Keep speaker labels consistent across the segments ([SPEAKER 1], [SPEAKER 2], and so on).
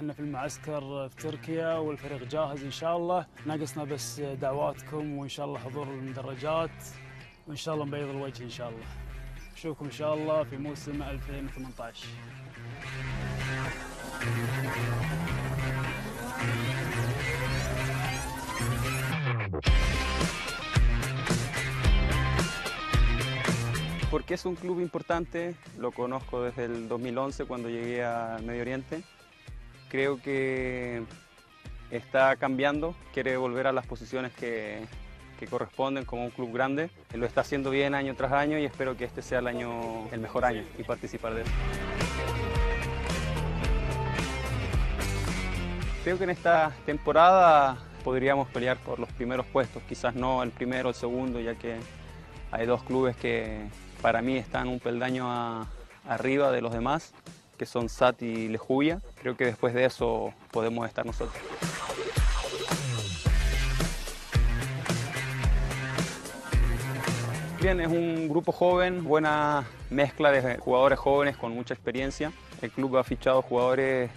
[SPEAKER 1] احنا في المعسكر في تركيا والفريق جاهز ان شاء الله، ناقصنا بس دعواتكم وان شاء الله حضور المدرجات وان شاء الله نبيض الوجه ان شاء الله. نشوفكم ان شاء الله في موسم 2018.
[SPEAKER 2] Porque es un club importante, lo conozco desde el 2011 cuando llegué a Medio Oriente. Creo que está cambiando, quiere volver a las posiciones que corresponden como un club grande. Lo está haciendo bien año tras año y espero que este sea el mejor año y participar de él. Creo que en esta temporada podríamos pelear por los primeros puestos, quizás no el primero o el segundo, ya que hay dos clubes que para mí están un peldaño arriba de los demás, que son SAT y Lejuya. Creo que después de eso podemos estar nosotros. Bien, es un grupo joven, buena mezcla de jugadores jóvenes con mucha experiencia. El club ha fichado jugadores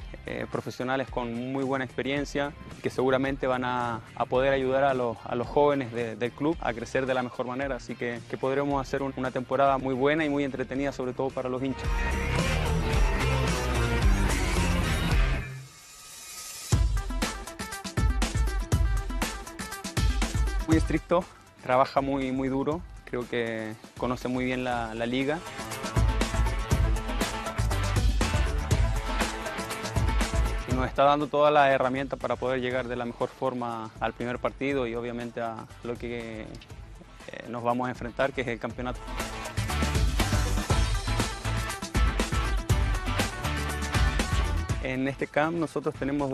[SPEAKER 2] profesionales con muy buena experiencia que seguramente van a poder ayudar a los jóvenes del club a crecer de la mejor manera. Así que podremos hacer una temporada muy buena y muy entretenida, sobre todo para los hinchas. Muy estricto, trabaja muy duro, creo que conoce muy bien la liga. Y nos está dando todas las herramientas para poder llegar de la mejor forma al primer partido y obviamente a lo que nos vamos a enfrentar, que es el campeonato. En este camp nosotros tenemos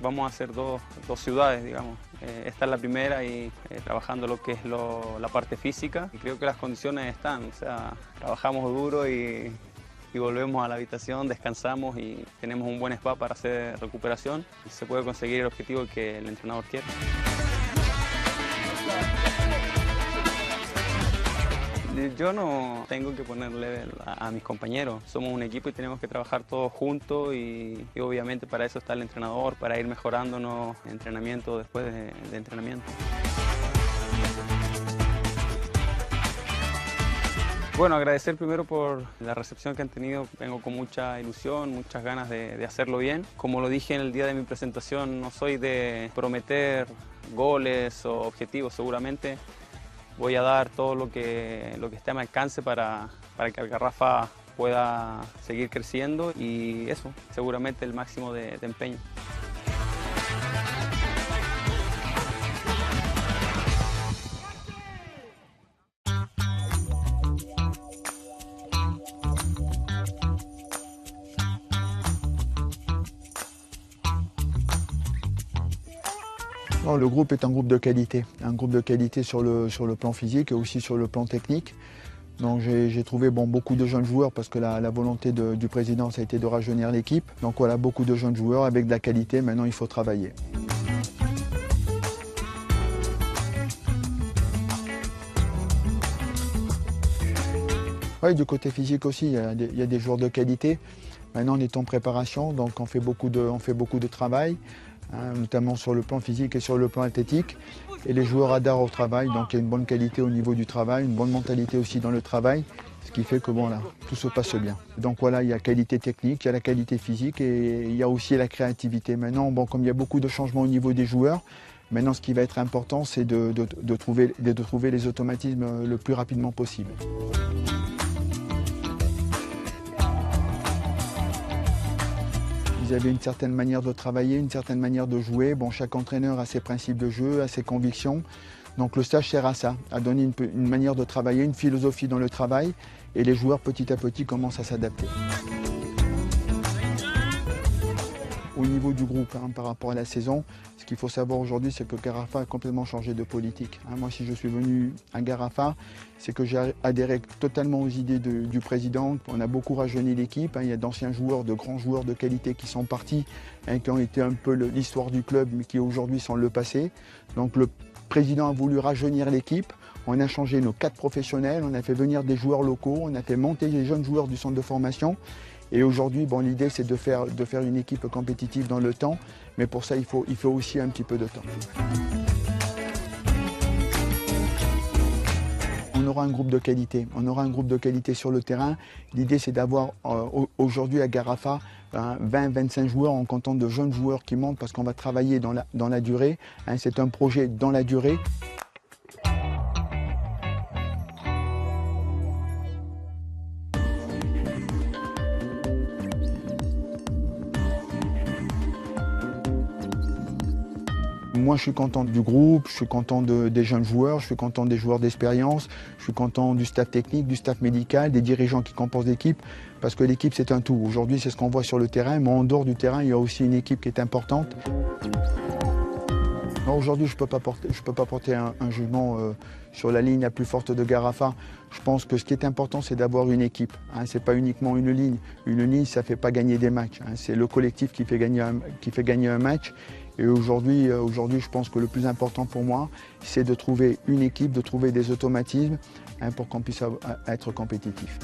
[SPEAKER 2] vamos a hacer dos ciudades, digamos. Esta es la primera y trabajando lo que es la parte física. Y creo que las condiciones están, o sea, trabajamos duro y volvemos a la habitación, descansamos y tenemos un buen spa para hacer recuperación. Y se puede conseguir el objetivo que el entrenador quiere. Yo no tengo que ponerle a mis compañeros, somos un equipo y tenemos que trabajar todos juntos y obviamente para eso está el entrenador, para ir mejorándonos entrenamiento después de entrenamiento. Bueno, agradecer primero por la recepción que han tenido, vengo con mucha ilusión, muchas ganas de hacerlo bien. Como lo dije en el día de mi presentación, no soy de prometer goles o objetivos, seguramente voy a dar todo lo que esté a mi alcance para que Algarrafa pueda seguir creciendo y eso, seguramente el máximo de empeño.
[SPEAKER 3] Non, le groupe est un groupe de qualité sur le plan physique et aussi sur le plan technique. Donc j'ai trouvé beaucoup de jeunes joueurs parce que la volonté du président ça a été de rajeunir l'équipe. Donc voilà, beaucoup de jeunes joueurs avec de la qualité, maintenant il faut travailler. Oui, du côté physique aussi, il y a des joueurs de qualité. Maintenant on est en préparation, donc on fait beaucoup de travail. Notamment sur le plan physique et sur le plan athlétique. Et les joueurs adhèrent au travail, donc il y a une bonne qualité au niveau du travail, une bonne mentalité aussi dans le travail, ce qui fait que bon, là, tout se passe bien. Donc voilà, il y a qualité technique, il y a la qualité physique et il y a aussi la créativité. Maintenant, bon, comme il y a beaucoup de changements au niveau des joueurs, maintenant ce qui va être important, c'est de trouver les automatismes le plus rapidement possible. Ils avaient une certaine manière de travailler, une certaine manière de jouer. Bon, chaque entraîneur a ses principes de jeu, a ses convictions. Donc le stage sert à ça, à donner une manière de travailler, une philosophie dans le travail. Et les joueurs, petit à petit, commencent à s'adapter. Au niveau du groupe, par rapport à la saison, ce qu'il faut savoir aujourd'hui, c'est que Garafa a complètement changé de politique. Moi, si je suis venu à Garafa, c'est que j'ai adhéré totalement aux idées du président. On a beaucoup rajeuni l'équipe. Il y a d'anciens joueurs, de grands joueurs de qualité qui sont partis, qui ont été un peu l'histoire du club, mais qui aujourd'hui sont le passé. Donc le président a voulu rajeunir l'équipe. On a changé nos 4 professionnels, on a fait venir des joueurs locaux, on a fait monter les jeunes joueurs du centre de formation. Et aujourd'hui, bon, l'idée c'est de faire une équipe compétitive dans le temps, mais pour ça il faut aussi un petit peu de temps. On aura un groupe de qualité, sur le terrain. L'idée c'est d'avoir aujourd'hui à Garafa 20-25 joueurs en comptant de jeunes joueurs qui montent parce qu'on va travailler dans la durée. Hein, c'est un projet dans la durée. Moi, je suis content du groupe, je suis content des jeunes joueurs, je suis content des joueurs d'expérience, je suis content du staff technique, du staff médical, des dirigeants qui composent l'équipe, parce que l'équipe, c'est un tout. Aujourd'hui, c'est ce qu'on voit sur le terrain, mais en dehors du terrain, il y a aussi une équipe qui est importante. Aujourd'hui, je ne peux pas porter un jugement sur la ligne la plus forte de Garafa. Je pense que ce qui est important, c'est d'avoir une équipe. Hein, ce n'est pas uniquement une ligne. Une ligne, ça ne fait pas gagner des matchs. Hein, c'est le collectif qui fait gagner un match. Et aujourd'hui, je pense que le plus important pour moi, c'est de trouver une équipe, de trouver des automatismes pour qu'on puisse être compétitif.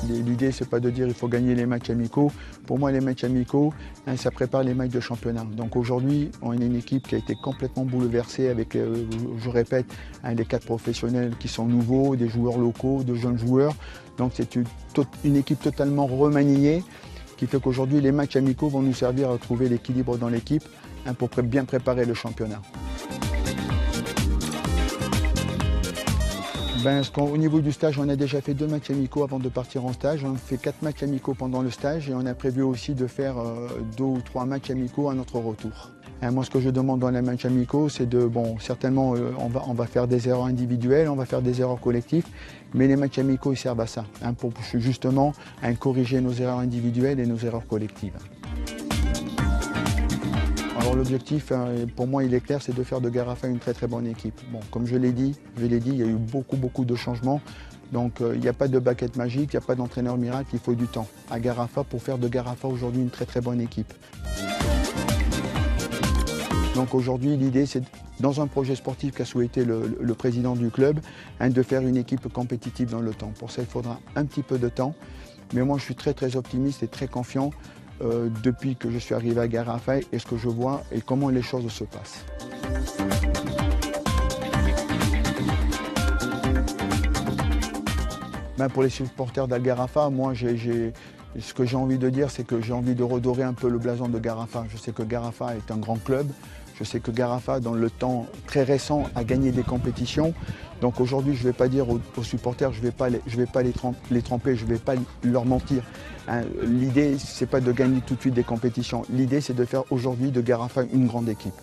[SPEAKER 3] L'idée, c'est pas de dire il faut gagner les matchs amicaux. Pour moi, les matchs amicaux, ça prépare les matchs de championnat. Donc aujourd'hui, on est une équipe qui a été complètement bouleversée avec, je répète, des 4 professionnels qui sont nouveaux, des joueurs locaux, de jeunes joueurs. Donc c'est une équipe totalement remaniée qui fait qu'aujourd'hui, les matchs amicaux vont nous servir à trouver l'équilibre dans l'équipe pour bien préparer le championnat. Au niveau du stage, on a déjà fait 2 matchs amicaux avant de partir en stage. On a fait 4 matchs amicaux pendant le stage et on a prévu aussi de faire 2 ou 3 matchs amicaux à notre retour. Et moi, ce que je demande dans les matchs amicaux, c'est certainement, on va faire des erreurs individuelles, on va faire des erreurs collectives, mais les matchs amicaux, ils servent à ça, pour justement corriger nos erreurs individuelles et nos erreurs collectives. Alors l'objectif, pour moi, il est clair, c'est de faire de Garafa une très très bonne équipe. Bon, comme je l'ai dit, il y a eu beaucoup de changements. Donc il n'y a pas de baguette magique, il n'y a pas d'entraîneur miracle, il faut du temps à Garafa pour faire de Garafa aujourd'hui une très très bonne équipe. Donc aujourd'hui, l'idée, c'est dans un projet sportif qu'a souhaité le président du club, de faire une équipe compétitive dans le temps. Pour ça, il faudra un petit peu de temps. Mais moi, je suis très très optimiste et très confiant depuis que je suis arrivé à Garafa et ce que je vois et comment les choses se passent. Pour les supporters d'Al Garafa, moi ce que j'ai envie de dire, c'est que j'ai envie de redorer un peu le blason de Garafa. Je sais que Garafa est un grand club. Je sais que Garafa, dans le temps très récent, a gagné des compétitions. Donc aujourd'hui, je ne vais pas dire aux supporters, je ne vais pas les tromper, je ne vais pas leur mentir. L'idée, ce n'est pas de gagner tout de suite des compétitions. L'idée, c'est de faire aujourd'hui de Garafa une grande équipe.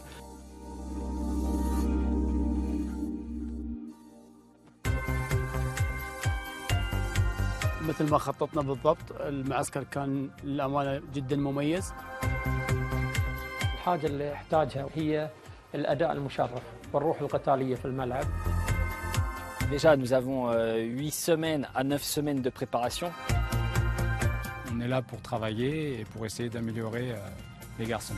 [SPEAKER 1] مثل ما خططنا بالضبط المعسكر كان للأمانة جدا مميز.
[SPEAKER 4] الحاجة اللي احتاجها هي الأداء المشرف والروح القتالية في الملعب.
[SPEAKER 5] Déjà, nous avons 8 semaines à 9 semaines de préparation.
[SPEAKER 6] On est là pour travailler et pour essayer d'améliorer les garçons.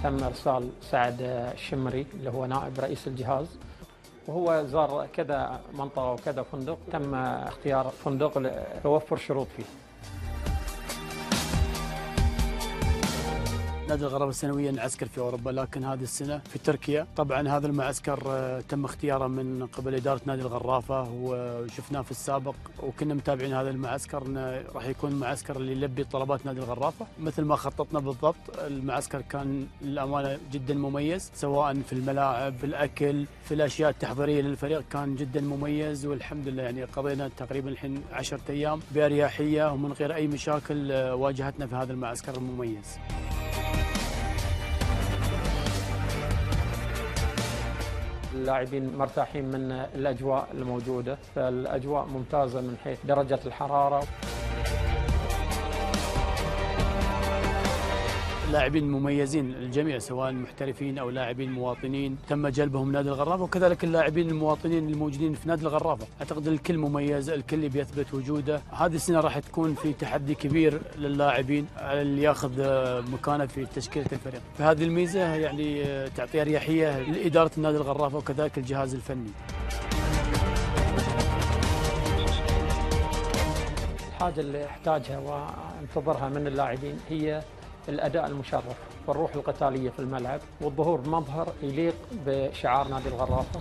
[SPEAKER 4] تم إرسال سعد الشمري اللي هو نائب رئيس الجهاز وهو زار كذا منطقة وكذا فندق تم اختيار فندق توفر شروط فيه.
[SPEAKER 1] نادي الغرابة سنويا نعسكر في أوروبا لكن هذه السنة في تركيا. طبعا هذا المعسكر تم اختياره من قبل إدارة نادي الغرافة وشفناه في السابق وكنا متابعين هذا المعسكر انه راح يكون معسكر اللي يلبي طلبات نادي الغرافة مثل ما خططنا بالضبط. المعسكر كان للأمانة جدا مميز سواء في الملاعب في الأكل في الأشياء التحضيرية للفريق كان جدا مميز والحمد لله يعني قضينا تقريبا الحين 10 أيام بأريحية ومن غير أي مشاكل واجهتنا في هذا المعسكر المميز.
[SPEAKER 4] اللاعبين مرتاحين من الأجواء الموجودة، فالأجواء ممتازة من حيث درجة الحرارة.
[SPEAKER 1] لاعبين مميزين الجميع سواء محترفين أو لاعبين مواطنين تم جلبهم نادي الغرافة، وكذلك اللاعبين المواطنين الموجودين في نادي الغرافة. أعتقد الكل مميز، الكل بيثبت وجوده. هذه السنة راح تكون في تحدي كبير للاعبين على اللي ياخذ مكانه في تشكيلة الفريق، فهذه الميزة يعني تعطي أريحية لإدارة نادي الغرافة وكذلك الجهاز الفني.
[SPEAKER 4] الحاجة اللي يحتاجها وانتظرها من اللاعبين هي الأداء المشرف والروح القتالية في الملعب والظهور بمظهر يليق بشعار نادي الغرافة.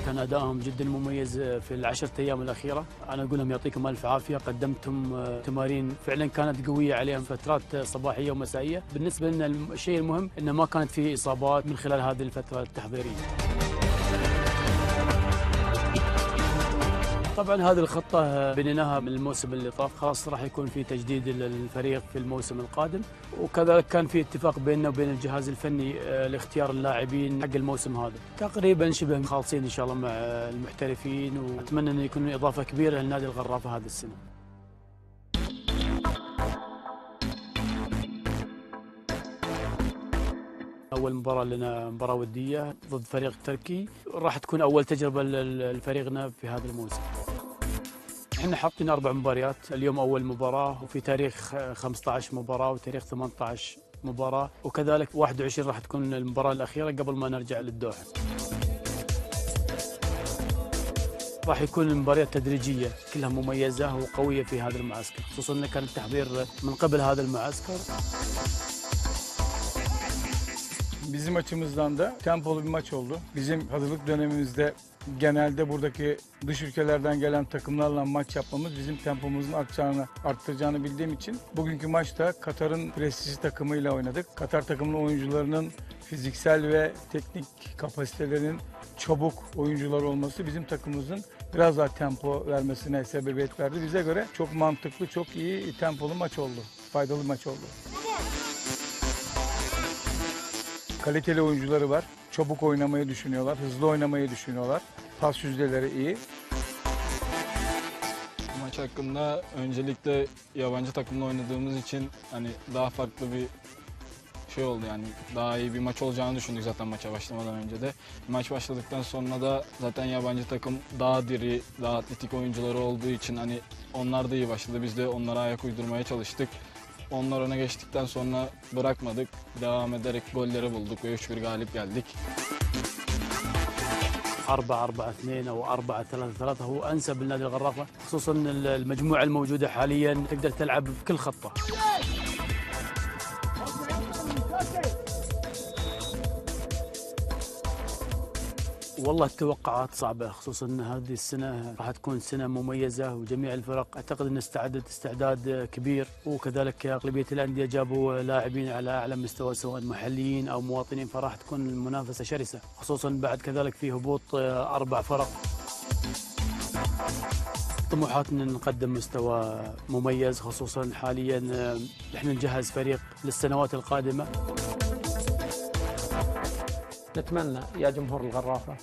[SPEAKER 1] كان أدائهم جدا مميز في العشرة أيام الأخيرة. أنا أقول لهم يعطيكم ألف عافية، قدمتم تمارين فعلا كانت قوية عليهم، فترات صباحية ومسائية. بالنسبة لنا الشيء المهم أنه ما كانت في إصابات من خلال هذه الفترة التحضيرية. طبعا هذه الخطة بنيناها من الموسم اللي طاف، خلاص راح يكون في تجديد للفريق في الموسم القادم، وكذلك كان في اتفاق بيننا وبين الجهاز الفني لاختيار اللاعبين حق الموسم هذا. تقريبا شبه خالصين ان شاء الله مع المحترفين، واتمنى انه يكون اضافة كبيرة لنادي الغرافة هذه السنة. أول مباراة لنا مباراة ودية ضد فريق تركي، راح تكون أول تجربة لفريقنا في هذا الموسم. احنا حاطين 4 مباريات، اليوم أول مباراة، وفي تاريخ 15 مباراة وتاريخ 18 مباراة، وكذلك 21 راح تكون المباراة الأخيرة قبل ما نرجع للدوحة. راح يكون المباريات تدريجية كلها مميزة وقوية في هذا المعسكر، خصوصا أن كان التحضير من قبل هذا المعسكر.
[SPEAKER 7] Bizim açımızdan da tempolu bir maç oldu. Bizim hazırlık dönemimizde genelde buradaki dış ülkelerden gelen takımlarla maç yapmamız bizim tempomuzun arttıracağını bildiğim için bugünkü maçta Katar'ın prestijli takımıyla oynadık. Katar takımının oyuncularının fiziksel ve teknik kapasitelerinin çabuk oyuncular olması bizim takımımızın biraz daha tempo vermesine sebebiyet verdi. Bize göre çok mantıklı, çok iyi tempolu maç oldu. Faydalı maç oldu. Kaliteli oyuncuları var. Çabuk oynamayı düşünüyorlar, hızlı oynamayı düşünüyorlar. Pas yüzdeleri iyi.
[SPEAKER 8] Maç hakkında öncelikle yabancı takımla oynadığımız için hani daha farklı bir şey oldu, yani daha iyi bir maç olacağını düşündük zaten maça başlamadan önce de. Maç başladıktan sonra da zaten yabancı takım daha diri, daha atletik oyuncuları olduğu için hani onlar da iyi başladı. Biz de onlara ayak uydurmaya çalıştık. Onlar öne geçtikten sonra bırakmadık. Devam ederek golleri bulduk ve 3-1 galip geldik.
[SPEAKER 1] 4-4-2 أو 4-3-3 هو أنسب لنادي الغرافة، خصوصا المجموعة الموجودة حاليا تقدر تلعب بكل خطة. والله التوقعات صعبة، خصوصا أن هذه السنة راح تكون سنة مميزة وجميع الفرق أعتقد أن استعدت استعداد كبير، وكذلك أغلبية الأندية جابوا لاعبين على أعلى مستوى سواء محليين أو مواطنين، فراح تكون المنافسة شرسة، خصوصا بعد كذلك في هبوط 4 فرق. طموحاتنا نقدم مستوى مميز، خصوصا حاليا نحن نجهز فريق للسنوات القادمة.
[SPEAKER 4] نتمنى يا جمهور الغرافة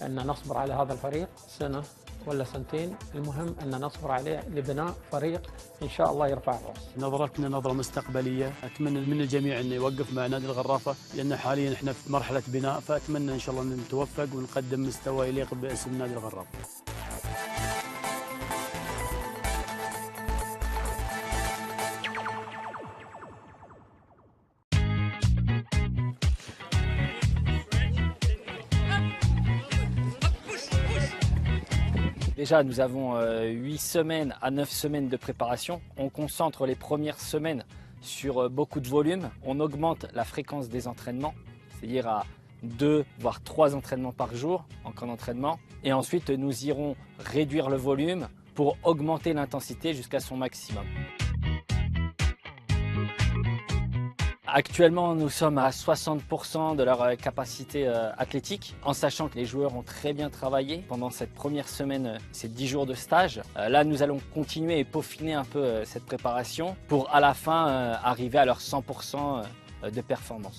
[SPEAKER 4] أن نصبر على هذا الفريق سنة ولا سنتين، المهم أن نصبر عليه لبناء فريق إن شاء الله يرفع الرأس.
[SPEAKER 1] نظرتنا نظرة مستقبلية، أتمنى من الجميع أن يوقف مع نادي الغرافة، لأن حاليا إحنا في مرحلة بناء، فأتمنى إن شاء الله أن نتوفق ونقدم مستوى يليق باسم نادي الغرافة.
[SPEAKER 5] Déjà, nous avons 8 semaines à 9 semaines de préparation. On concentre les premières semaines sur beaucoup de volume. On augmente la fréquence des entraînements, c'est-à-dire à 2 voire 3 entraînements par jour en camp d'entraînement. Et ensuite, nous irons réduire le volume pour augmenter l'intensité jusqu'à son maximum. Actuellement, nous sommes à 60% de leur capacité athlétique, en sachant que les joueurs ont très bien travaillé pendant cette première semaine, ces 10 jours de stage. Là, nous allons continuer et peaufiner un peu cette préparation pour à la fin arriver à leur 100% de performance.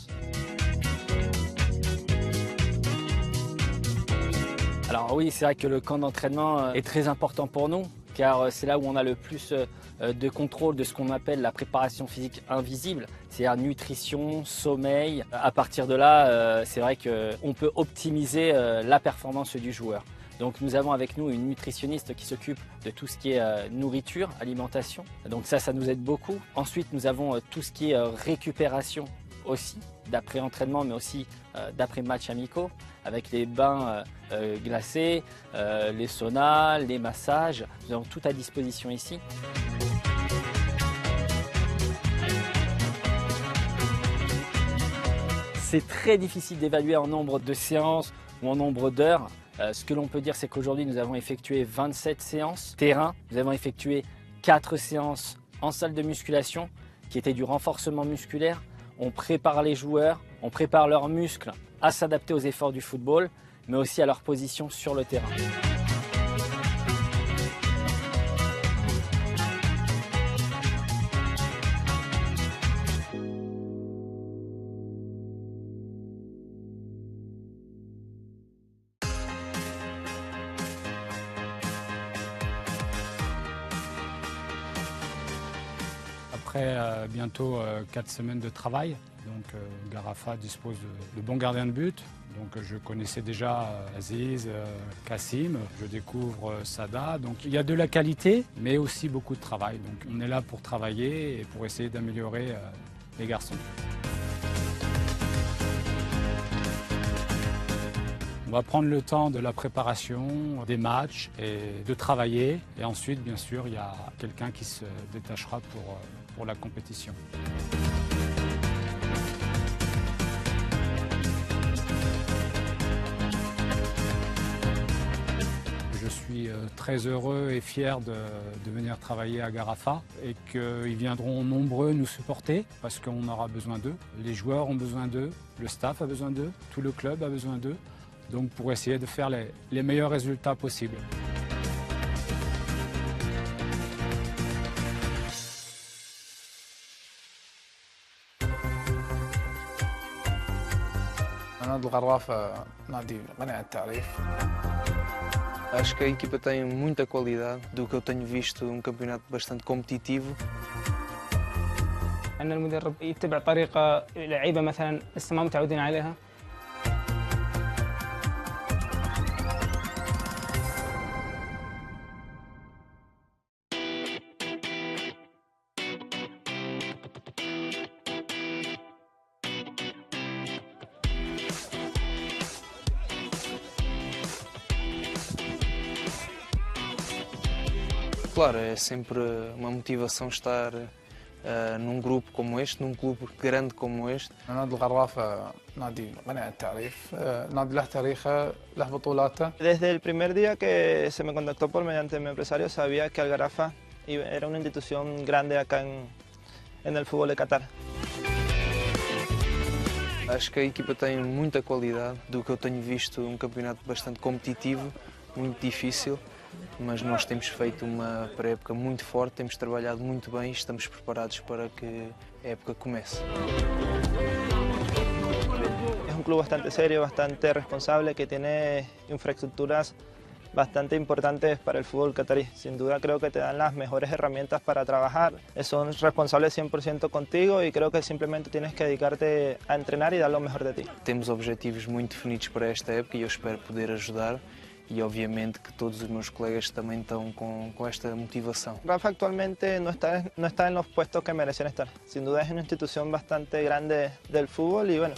[SPEAKER 5] Alors oui, c'est vrai que le camp d'entraînement est très important pour nous, car c'est là où on a le plus de contrôle de ce qu'on appelle la préparation physique invisible, c'est-à-dire nutrition, sommeil. À partir de là, c'est vrai qu'on peut optimiser la performance du joueur. Donc nous avons avec nous une nutritionniste qui s'occupe de tout ce qui est nourriture, alimentation. Donc ça nous aide beaucoup. Ensuite, nous avons tout ce qui est récupération aussi, d'après-entraînement, mais aussi d'après-match amicaux, avec les bains glacés, les saunas, les massages. Nous avons tout à disposition ici. C'est très difficile d'évaluer en nombre de séances ou en nombre d'heures. Ce que l'on peut dire, c'est qu'aujourd'hui, nous avons effectué 27 séances terrain. Nous avons effectué 4 séances en salle de musculation, qui étaient du renforcement musculaire. On prépare les joueurs, on prépare leurs muscles à s'adapter aux efforts du football, mais aussi à leur position sur le terrain.
[SPEAKER 6] Après bientôt 4 semaines de travail, donc Garafa dispose de bons gardiens de but. Donc je connaissais déjà Aziz, Kassim, je découvre Sada. Donc il y a de la qualité, mais aussi beaucoup de travail. Donc on est là pour travailler et pour essayer d'améliorer les garçons. On va prendre le temps de la préparation, des matchs et de travailler. Et ensuite, bien sûr, il y a quelqu'un qui se détachera pour la compétition. Je suis très heureux et fier de venir travailler à Garafa et qu'ils viendront nombreux nous supporter parce qu'on aura besoin d'eux. Les joueurs ont besoin d'eux, le staff a besoin d'eux, tout le club a besoin d'eux. Donc pour essayer de faire les meilleurs résultats possibles.
[SPEAKER 9] نادي الغرافة نادي غني عن التعريف.
[SPEAKER 10] Acho que a equipa tem muita qualidade, do que eu tenho visto, um campeonato bastante competitivo.
[SPEAKER 11] أن المدرب يتبع طريقة لعيبة مثلا لسه ما متعودين عليها.
[SPEAKER 10] Claro, é sempre uma motivação estar num grupo como este, num clube grande como este.
[SPEAKER 9] نادي الغرافة نادي غني عن التعريف، نادي له تاريخه، له بطولاته.
[SPEAKER 12] Desde el primer día que se me contactó por mediante mi empresario sabía que Al-Gharafa era una institución grande acá en el fútbol de Qatar.
[SPEAKER 10] Acho que a equipa tem muita qualidade, do que eu tenho visto, um campeonato bastante competitivo, muito difícil. Mas nós temos feito uma pré-época muito forte, temos trabalhado muito bem e estamos preparados para que a época comece.
[SPEAKER 12] Es un club bastante serio, bastante responsable, que tiene infraestructuras bastante importantes para el fútbol catarí. Sin duda creo que te dan las mejores herramientas para trabajar. Son responsables 100% contigo y creo que simplemente tienes que dedicarte a entrenar y dar lo mejor de ti.
[SPEAKER 10] Temos objetivos muito definidos para esta época e eu espero poder ajudar. E obviamente que todos os meus colegas também estão com esta motivação.
[SPEAKER 12] Rafa actualmente no está en los puestos que merecen estar. Sin duda es una institución bastante grande del fútbol y bueno.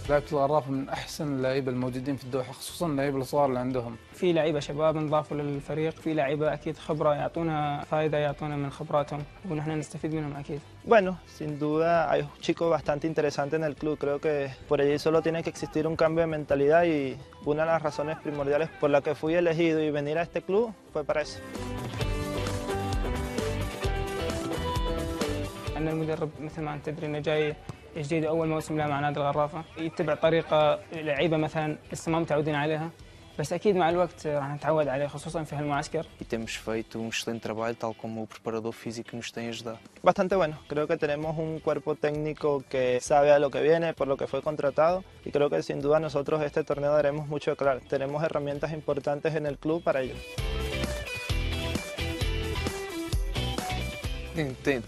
[SPEAKER 9] لعيبة الغرافة من أحسن اللعيبة الموجودين في الدوحة، خصوصا اللعيبة الصغار اللي عندهم.
[SPEAKER 11] في لعيبة شباب انضافوا للفريق، في لعيبة أكيد خبرة يعطونا فائدة، يعطونا من خبراتهم ونحن نستفيد منهم أكيد.
[SPEAKER 12] Bueno, sin duda hay chicos bastante interesantes en el club. Creo que por allí solo tiene que existir un cambio de mentalidad y una de las razones primordiales por la que fui elegido y venir a este club fue para eso.
[SPEAKER 11] أن المدرب مثل ما أنت تدري إنه جاي جديد أول موسم له مع نادي الغرافة، يتبع طريقة لعيبة مثلا لسه ما متعودين عليها. بس أكيد مع الوقت راح نتعود عليه خصوصا في هالمعسكر.
[SPEAKER 10] E temos feito excelente trabalho, tal como o preparador físico nos tem ajudado.
[SPEAKER 12] Bastante bueno, creo que tenemos un cuerpo técnico que sabe a lo que viene, por lo que fue contratado y creo que sin duda nosotros este torneo daremos mucho claro. Tenemos herramientas importantes en el club para ello.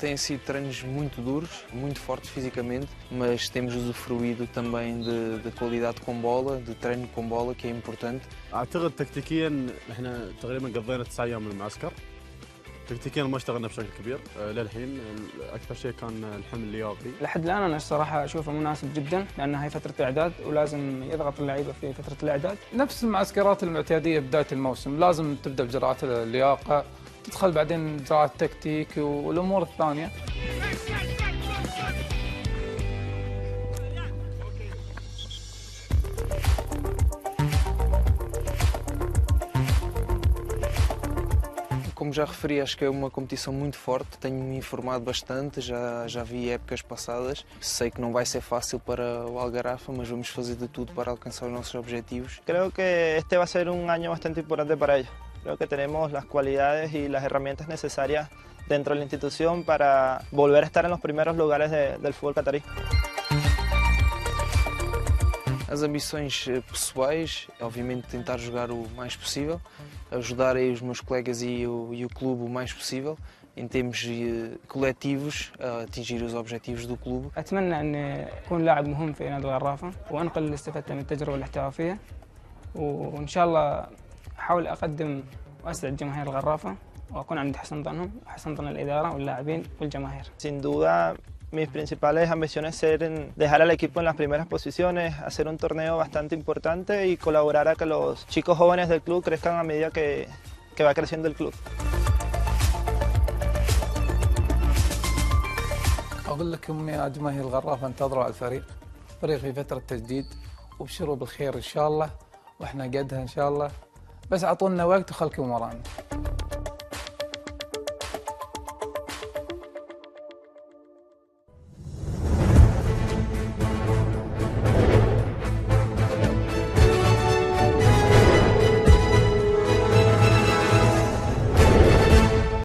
[SPEAKER 10] Têm sido treinos muito duros, muito fortes fisicamente, mas temos usufruído também de qualidade com bola, de treino com bola, que é importante.
[SPEAKER 13] اعتقد تكتيكيا احنا تقريبا قضينا 9 ايام من المعسكر. تكتيكيا ما اشتغلنا بشكل كبير للحين، اكثر شيء كان الحمل اللياقي.
[SPEAKER 11] لحد الآن أنا الصراحة أشوفه مناسب جدا لأن هي فترة إعداد ولازم يضغط اللعيبة في فترة الإعداد.
[SPEAKER 9] نفس المعسكرات المعتادية بداية الموسم، لازم تبدأ بجرعات اللياقة، تدخل بعدين جرعات التكتيك والأمور الثانية.
[SPEAKER 10] Como já referi, acho que é uma competição muito forte, tenho-me informado bastante, já vi épocas passadas. Sei que não vai ser fácil para o Algarrafa, mas vamos fazer de tudo para alcançar os nossos objetivos.
[SPEAKER 12] Creo que este va a ser un año bastante importante para ellos. Creo que tenemos las cualidades y las herramientas necesarias dentro de la institución para volver a estar en los primeros lugares del fútbol catarí.
[SPEAKER 10] As ambições pessoais, obviamente tentar jogar o mais possível, ajudar aí os meus colegas e o clube o mais possível, em termos coletivos, a atingir os objetivos do clube.
[SPEAKER 11] أتمنى أن أكون لاعب مهم في نادي الغرافة وأنقل اللي استفدته من التجربة الاحترافية، وإن شاء الله أحاول أقدم وأسعد جماهير الغرافة وأكون عند حسن ظنهم وحسن ظن الإدارة واللاعبين والجماهير.
[SPEAKER 12] Sin duda, mis principales ambiciones ser dejar al equipo en las primeras posiciones, hacer un torneo bastante importante y colaborar a que los chicos jóvenes del club crezcan a medida que va creciendo el club.
[SPEAKER 9] أقول لكم يا جماهير الغرافة انتظروا على الفريق في فترة تجديد وابشروا بالخير إن شاء الله، وإحنا قدها إن شاء الله، بس أعطونا وقت وخلكم ورانا.